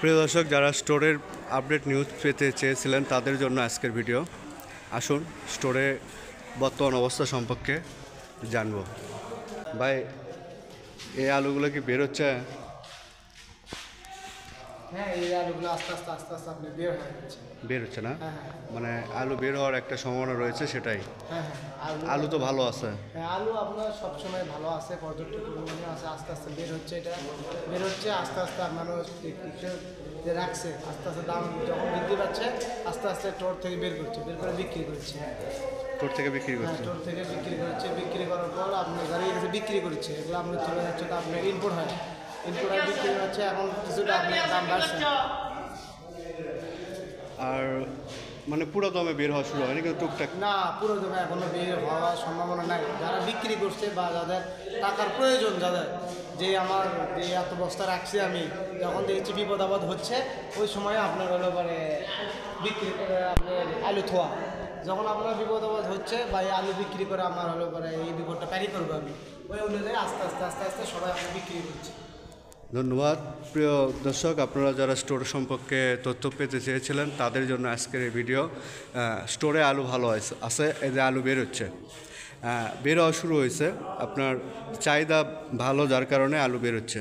প্রিয় দর্শক, যারা স্টোরের আপডেট নিউজ পেতে চেয়েছিলেন তাদের জন্য আজকের ভিডিও। আসুন স্টোরে বর্তমান অবস্থা সম্পর্কে জানবো। ভাই, এই আলুগুলো কি বের হচ্ছে? হ্যাঁ, এই আলুগুলো আস্তে আস্তে আস্তে আস্তে আপনি বের হচ্ছে না? হ্যাঁ। মানে আলু বের হওয়ার একটা সম্ভাবনা রয়েছে, সেটাই। হ্যাঁ, আলু তো ভালো আছে। হ্যাঁ, আলু আপনার সবসময় ভালো আছে, পর্যাপ্ত পরিমাণে আছে। আস্তে আস্তে বের হচ্ছে, এটা বের হচ্ছে আস্তে আস্তে। আপনারও যে রাখছে আস্তে আস্তে দাম যখন বৃদ্ধি পাচ্ছে আস্তে আস্তে টোর থেকে বের করে বিক্রি করছে। টোর থেকে বিক্রি করছে? টোর থেকে বিক্রি করার পর আপনার গাড়ি কাছে বিক্রি করছে। এগুলো আপনার চলে যাচ্ছে, তো আপনার ইনপুট হয়, বিক্রি হচ্ছে। এখন কিছুটা আপনার দাম বাড়ছে। আর মানে পুরো দমে বের হওয়া শুরু হয়নি, কিন্তু টুকটাক? না, পুরো দমে এখনো বের হওয়ার সম্ভাবনা নাই। যারা বিক্রি করছে বা যাদের টাকার প্রয়োজন, যাদের যে আমার যে এত বস্তা রাখছি, আমি যখন দেখছি বিপদ আপদ হচ্ছে, ওই সময় আপনার হলো পরে বিক্রি করে আপনার আলু থোয়া। যখন আপনার বিপদ আপদ হচ্ছে বা এই আলু বিক্রি করে আমার হলো পরে এই বিপদটা প্যারি করবো আমি, ওই অনুযায়ী আস্তে আস্তে আস্তে আস্তে সবাই আপনি বিক্রি করছে। ধন্যবাদ। প্রিয় দর্শক, আপনারা যারা স্টোর সম্পর্কে তথ্য পেতে চেয়েছিলেন তাদের জন্য আজকের এই ভিডিও। স্টোরে আলু ভালো আছে, এই যে আলু বের হচ্ছে, বের হওয়া শুরু হয়েছে। আপনার চাহিদা ভালো, যার কারণে আলু বের হচ্ছে।